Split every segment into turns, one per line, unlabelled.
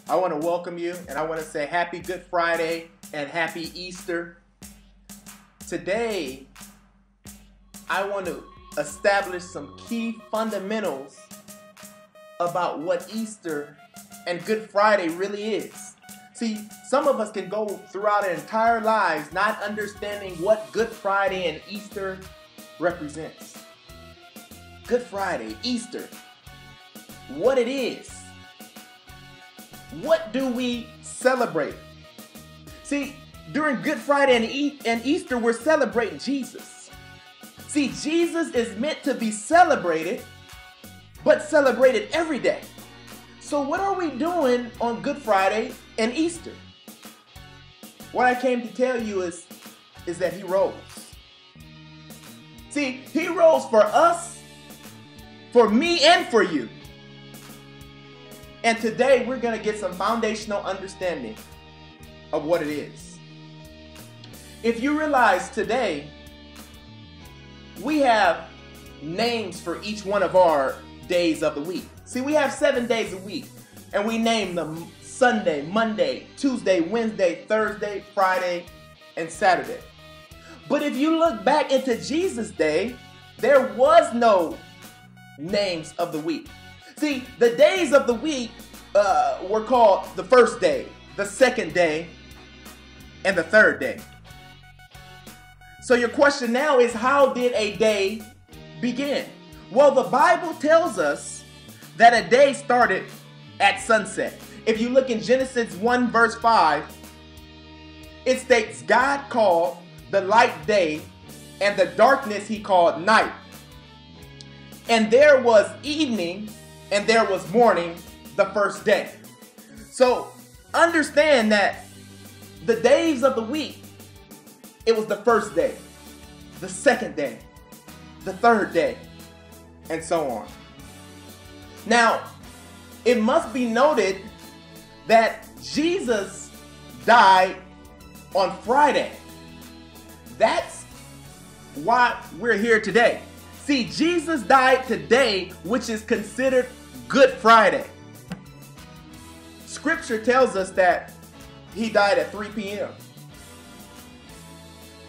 I want to welcome you, and I want to say happy Good Friday and happy Easter. Today, I want to establish some key fundamentals about what Easter and Good Friday really is. See, some of us can go throughout our entire lives not understanding what Good Friday and Easter represents. Good Friday, Easter, what it is. What do we celebrate? See, during Good Friday and Easter, we're celebrating Jesus. See, Jesus is meant to be celebrated, but celebrated every day. So what are we doing on Good Friday and Easter? What I came to tell you is that he rose. See, he rose for us, for me, and for you. And today we're going to get some foundational understanding of what it is. If you realize today, we have names for each one of our days of the week. See, we have 7 days a week, and we name them Sunday, Monday, Tuesday, Wednesday, Thursday, Friday, and Saturday. But if you look back into Jesus' day, there was no names of the week. See, the days of the week were called the first day, the second day, and the third day. So your question now is, how did a day begin? Well, the Bible tells us that a day started at sunset. If you look in Genesis 1 verse 5, it states, God called the light day, and the darkness he called night. And there was evening, and there was morning, the first day. So understand that the days of the week, it was the first day, the second day, the third day, and so on. Now, it must be noted that Jesus died on Friday. That's why we're here today. See, Jesus died today, which is considered Good Friday. Scripture tells us that he died at 3 p.m.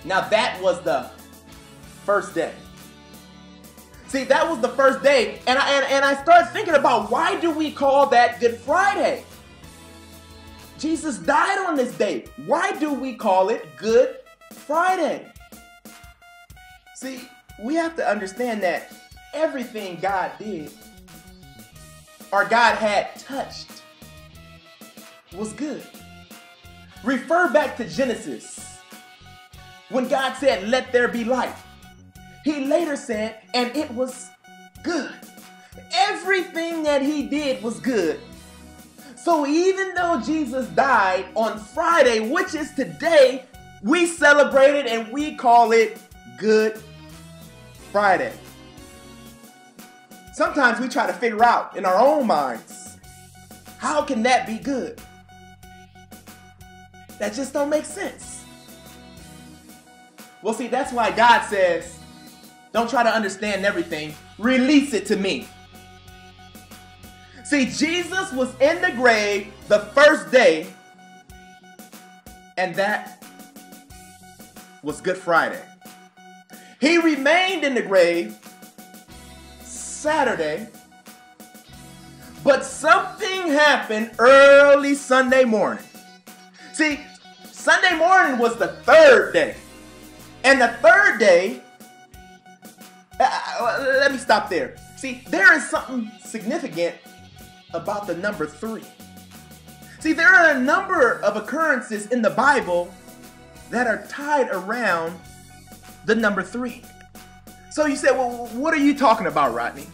Now that was the first day. See, that was the first day, and I started thinking about, why do we call that Good Friday? Jesus died on this day. Why do we call it Good Friday? See, we have to understand that everything God did, or God had touched, was good. Refer back to Genesis. When God said, let there be light, he later said, and it was good. Everything that he did was good. So even though Jesus died on Friday, which is today, we celebrate it and we call it Good Friday. Sometimes we try to figure out in our own minds, how can that be good? That just don't make sense. Well, see, that's why God says, don't try to understand everything. Release it to me. See, Jesus was in the grave the first day, and that was Good Friday. He remained in the grave Saturday, but something happened early Sunday morning. See, Sunday morning was the third day. And the third day, let me stop there. See, there is something significant about the number 3. See, there are a number of occurrences in the Bible that are tied around the number 3. So you say, well, what are you talking about, Rodney?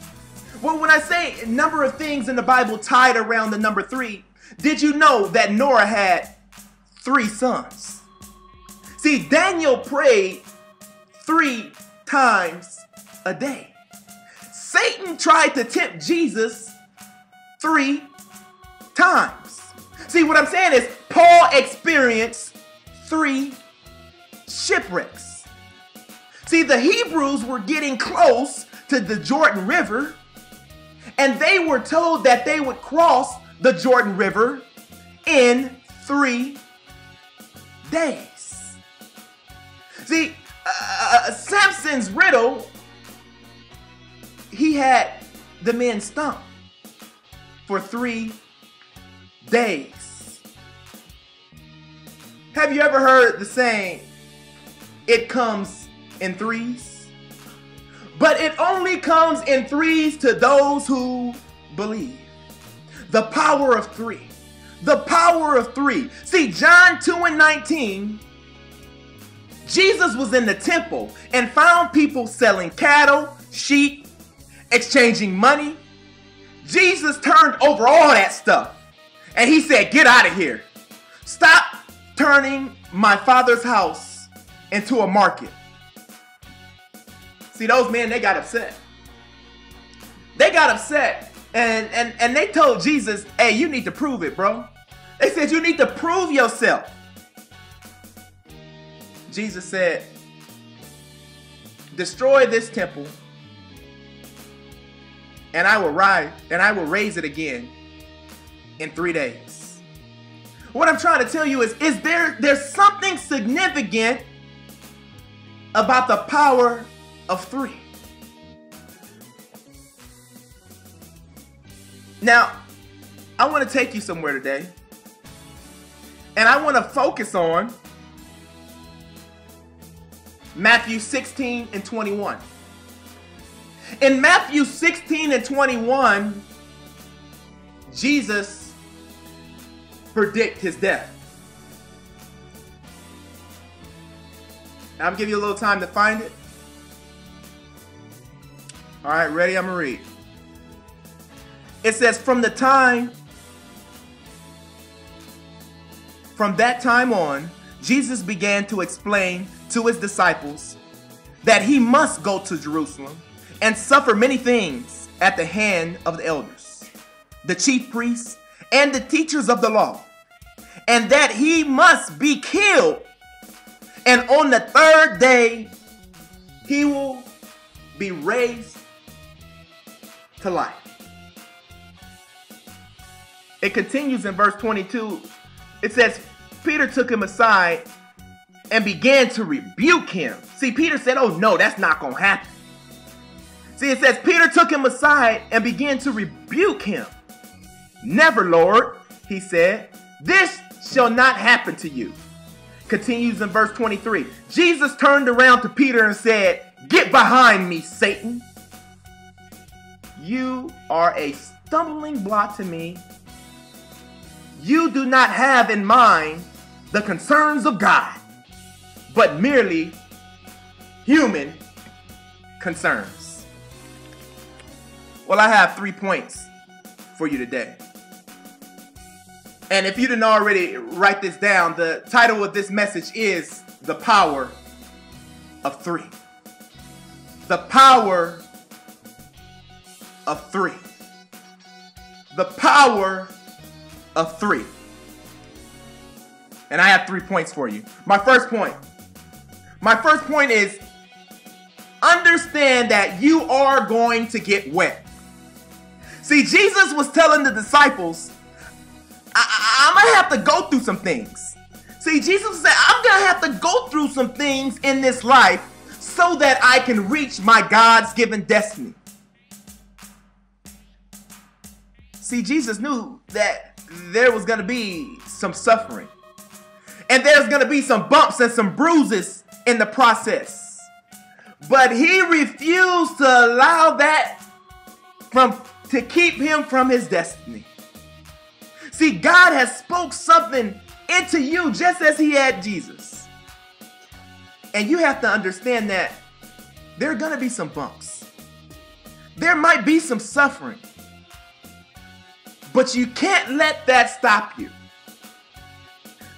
Well, when I say a number of things in the Bible tied around the number 3, did you know that Noah had 3 sons? See, Daniel prayed 3 times a day. Satan tried to tempt Jesus 3 times. See, what I'm saying is Paul experienced 3 shipwrecks. See, the Hebrews were getting close to the Jordan River, And they were told that they would cross the Jordan River in 3 days. See, Samson's riddle, he had the men stumped for 3 days. Have you ever heard the saying, it comes in threes? But it only comes in threes to those who believe. The power of 3. The power of 3. See, John 2:19, Jesus was in the temple and found people selling cattle, sheep, exchanging money. Jesus turned over all that stuff and he said, get out of here. Stop turning my Father's house into a market. See, those men, they got upset. They got upset and they told Jesus, hey, you need to prove it, bro. They said, you need to prove yourself. Jesus said, destroy this temple and I will raise it again in 3 days. What I'm trying to tell you is there's something significant about the power of 3. Now, I want to take you somewhere today, and I want to focus on Matthew 16 and 21. In Matthew 16 and 21, Jesus predicts his death. I'm giving you a little time to find it. All right, ready? I'm going to read. It says, from that time on, Jesus began to explain to his disciples that he must go to Jerusalem and suffer many things at the hand of the elders, the chief priests, and the teachers of the law, and that he must be killed, and on the 3rd day he will be raised to life. It continues in verse 22. It says, Peter took him aside and began to rebuke him. See, Peter said, oh no, that's not going to happen. See, it says, Peter took him aside and began to rebuke him. Never, Lord, he said, this shall not happen to you. Continues in verse 23. Jesus turned around to Peter and said, get behind me, Satan. You are a stumbling block to me. You do not have in mind the concerns of God, but merely human concerns. Well, I have 3 points for you today. And if you didn't already write this down, the title of this message is The Power of 3. The power of 3. The power of 3. And I have 3 points for you. My first point is understand that you are going to get wet. See, Jesus was telling the disciples, I'm going to have to go through some things. See, Jesus said, I'm going to have to go through some things in this life so that I can reach my God's given destiny. See, Jesus knew that there was going to be some suffering. And there's going to be some bumps and some bruises in the process. But he refused to allow that to keep him from his destiny. See, God has spoke something into you just as he had Jesus. And you have to understand that there are going to be some bumps. There might be some suffering. But you can't let that stop you.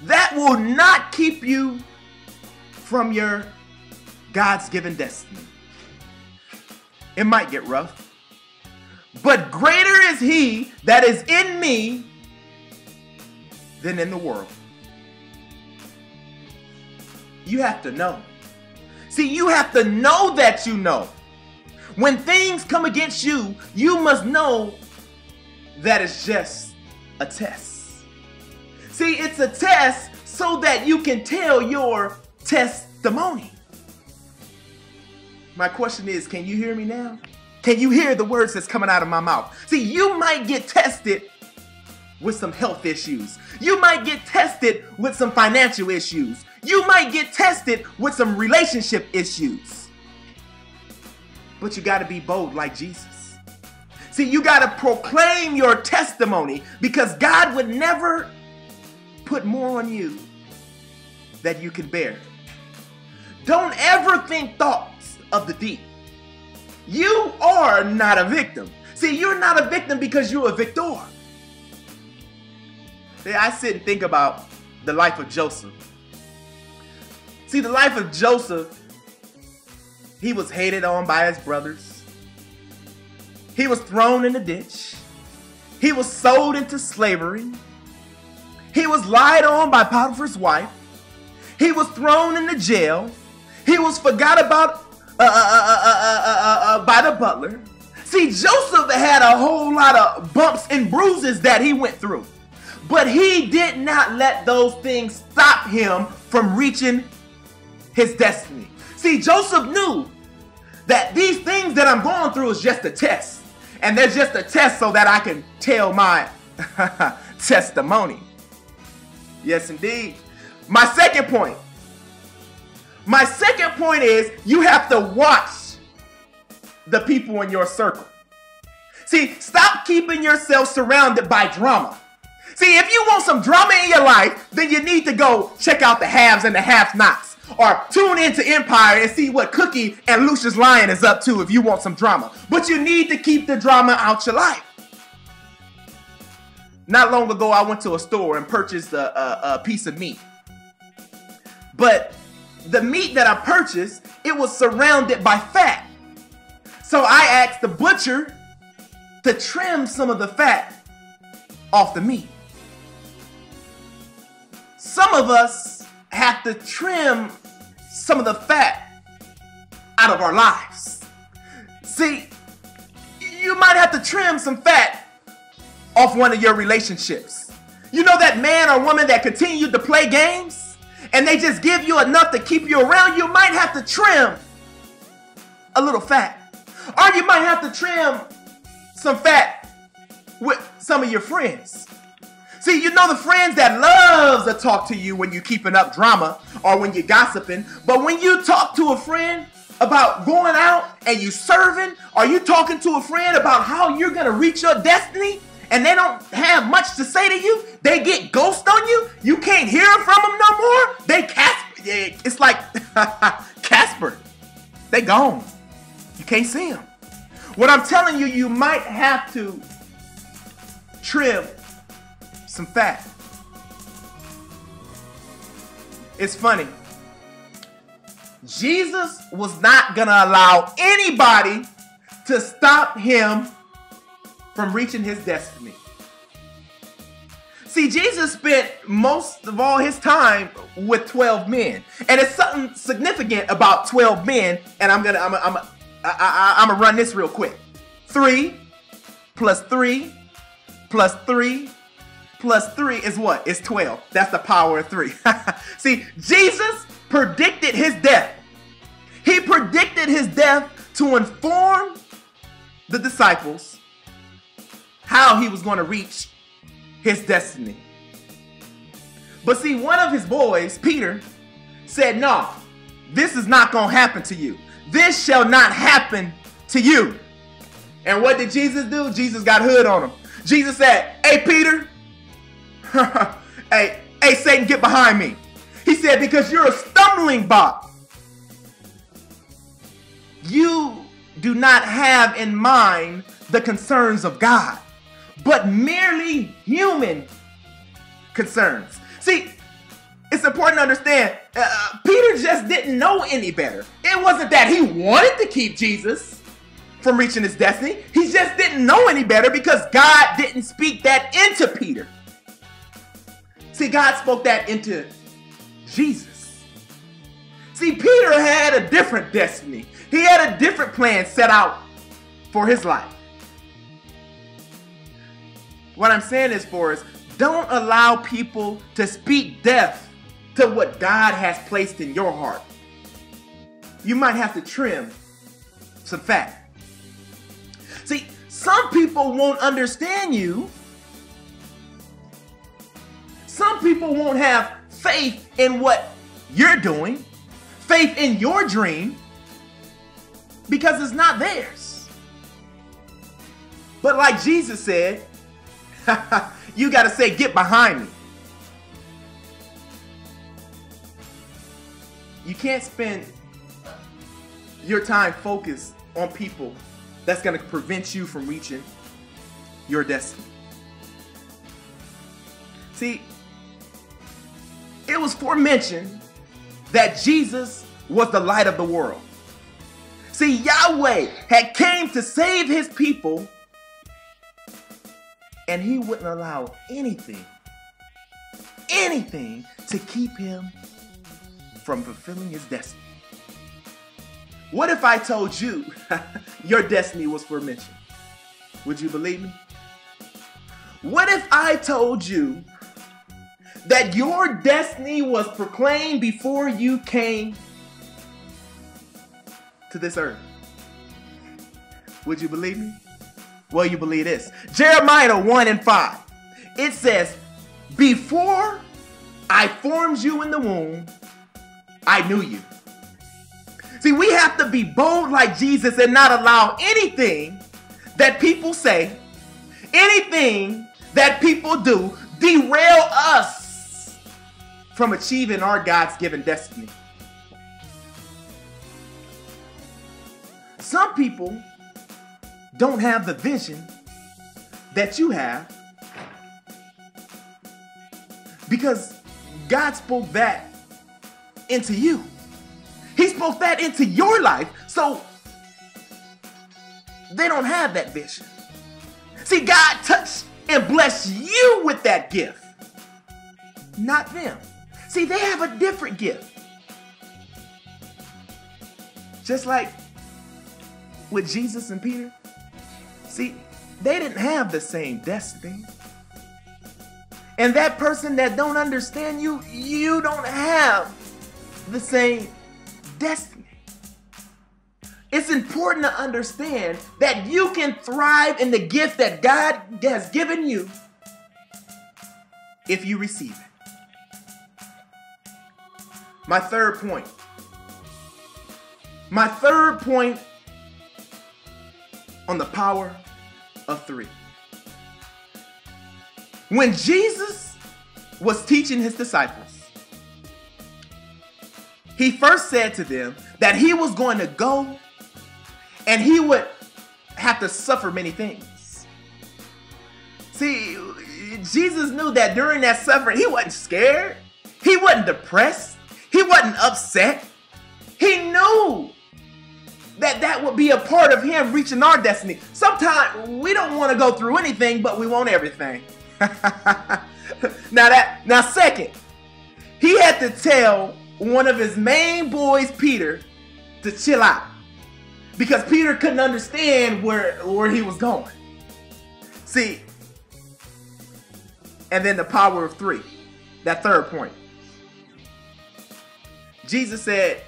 That will not keep you from your God's given destiny. It might get rough. But greater is he that is in me than in the world. You have to know. See, you have to know that you know. When things come against you, you must know that it's just a test. See, it's a test so that you can tell your testimony. My question is, can you hear me now? Can you hear the words that's coming out of my mouth? See, you might get tested with some health issues. You might get tested with some financial issues. You might get tested with some relationship issues. But you got to be bold like Jesus. See, you got to proclaim your testimony, because God would never put more on you that you can bear. Don't ever think thoughts of the deep. You are not a victim. See, you're not a victim because you're a victor. I sit and think about the life of Joseph. See, the life of Joseph, he was hated on by his brothers. He was thrown in the ditch. He was sold into slavery. He was lied on by Potiphar's wife. He was thrown into jail. He was forgot about by the butler. See, Joseph had a whole lot of bumps and bruises that he went through. But he did not let those things stop him from reaching his destiny. See, Joseph knew that these things that I'm going through is just a test. And they're just a test so that I can tell my testimony. Yes, indeed. My second point is you have to watch the people in your circle. See, stop keeping yourself surrounded by drama. See, if you want some drama in your life, then you need to go check out the haves and the have-nots. Or tune into Empire and see what Cookie and Lucius Lyon is up to if you want some drama. But you need to keep the drama out your life. Not long ago, I went to a store and purchased a piece of meat. But the meat that I purchased, it was surrounded by fat. So I asked the butcher to trim some of the fat off the meat. Some of us have to trim some of the fat out of our lives. See, you might have to trim some fat off one of your relationships. You know that man or woman that continued to play games and they just give you enough to keep you around? You might have to trim a little fat. Or you might have to trim some fat with some of your friends. See, you know the friends that loves to talk to you when you're keeping up drama or when you're gossiping. But when you talk to a friend about going out and you serving, or you talking to a friend about how you're going to reach your destiny, and they don't have much to say to you, they get ghost on you, you can't hear from them no more, they Casper. It's like Casper. They gone. You can't see them. What I'm telling you, you might have to trim some fat. It's funny. Jesus was not going to allow anybody to stop him from reaching his destiny. See, Jesus spent most of all his time with 12 men. And it's something significant about 12 men, and I'm gonna run this real quick. 3 plus 3 plus 3 plus 3 is what? It's 12. That's the power of 3. See, Jesus predicted his death. He predicted his death to inform the disciples how he was going to reach his destiny. But see, one of his boys, Peter, said, no, this is not going to happen to you. This shall not happen to you. And what did Jesus do? Jesus got hood on him. Jesus said, hey, Peter, hey, Satan, get behind me. He said, because you're a stumbling block. You do not have in mind the concerns of God, but merely human concerns. See, it's important to understand, Peter just didn't know any better. It wasn't that he wanted to keep Jesus from reaching his destiny. He just didn't know any better because God didn't speak that into Peter. See, God spoke that into Jesus. See, Peter had a different destiny. He had a different plan set out for his life. What I'm saying is, Forrest, don't allow people to speak death to what God has placed in your heart. You might have to trim some fat. See, some people won't understand you. Some people won't have faith in what you're doing, faith in your dream, because it's not theirs. But like Jesus said, you got to say, get behind me. You can't spend your time focused on people that's going to prevent you from reaching your destiny. See, it was forementioned that Jesus was the light of the world. See, Yahweh had came to save his people, and he wouldn't allow anything to keep him from fulfilling his destiny. What if I told you your destiny was forementioned? Would you believe me? What if I told you that your destiny was proclaimed before you came to this earth? Would you believe me? Well, you believe this. Jeremiah 1:5. It says, before I formed you in the womb, I knew you. See, we have to be bold like Jesus and not allow anything that people say, anything that people do, derail us from achieving our God's given destiny. Some people don't have the vision that you have because God spoke that into you. He spoke that into your life, so they don't have that vision. See, God touched and blessed you with that gift, not them. See, they have a different gift. Just like with Jesus and Peter. See, they didn't have the same destiny. And that person that don't understand you, you don't have the same destiny. It's important to understand that you can thrive in the gift that God has given you if you receive it. My third point. On the power of three. When Jesus was teaching his disciples, he first said to them that he was going to go and he would have to suffer many things. See, Jesus knew that during that suffering, he wasn't scared. He wasn't depressed. He wasn't upset. He knew that would be a part of him reaching our destiny. Sometimes we don't want to go through anything, but we want everything. Now second, he had to tell one of his main boys, Peter, to chill out because Peter couldn't understand where he was going. See, and then the power of three, that third point. Jesus said,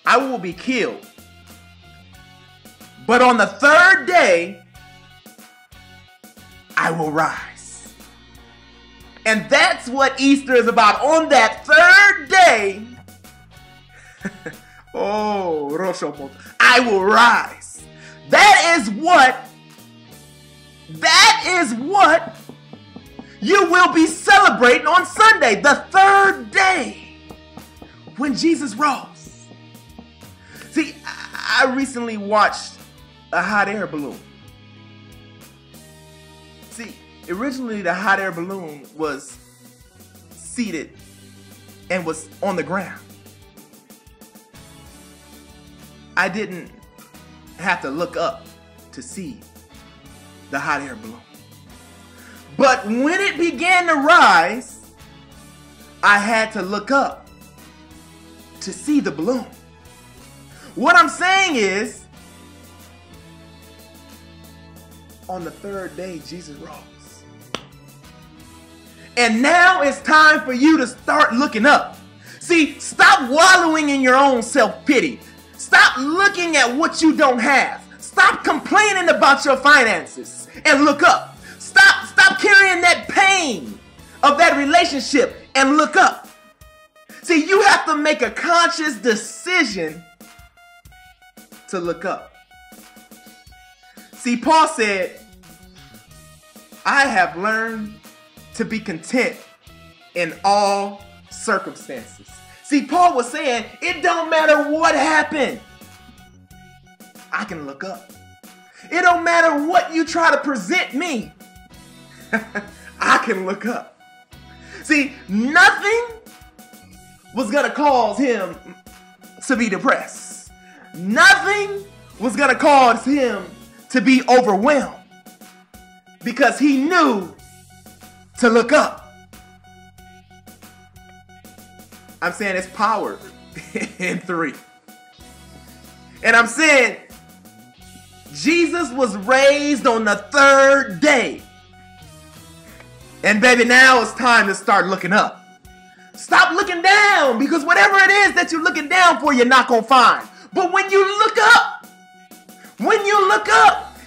I will be killed, but on the third day, I will rise. And that's what Easter is about. On that third day, I will rise. That is what you will be celebrating on Sunday, the third day, when Jesus rose. See, I recently watched a hot air balloon. See, originally the hot air balloon was seated and was on the ground. I didn't have to look up to see the hot air balloon. But when it began to rise, I had to look up to see the balloon. What I'm saying is, on the third day, Jesus rose. And now it's time for you to start looking up. See, stop wallowing in your own self-pity. Stop looking at what you don't have. Stop complaining about your finances and look up. Stop carrying that pain of that relationship and look up. See, you have to make a conscious decision to look up. See, Paul said, I have learned to be content in all circumstances. See, Paul was saying, it don't matter what happened. I can look up. It don't matter what you try to present me. I can look up. See, nothing was going to cause him to be depressed. Nothing was going to cause him to be overwhelmed because he knew to look up. I'm saying it's power in 3. And I'm saying Jesus was raised on the 3rd day. And baby, now it's time to start looking up. Stop looking down, because whatever it is that you're looking down for, you're not going to find. But when you look up,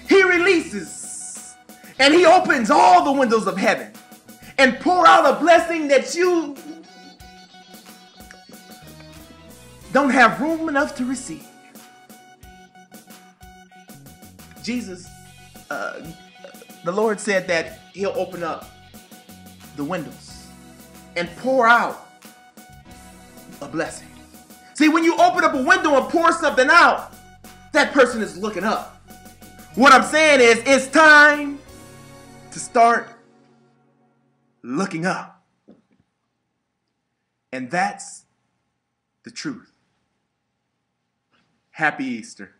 he releases and he opens all the windows of heaven and pour out a blessing that you don't have room enough to receive. Jesus, the Lord said that he'll open up the windows and pour out a blessing. See, when you open up a window and pour something out, that person is looking up. What I'm saying is, it's time to start looking up. And that's the truth. Happy Easter.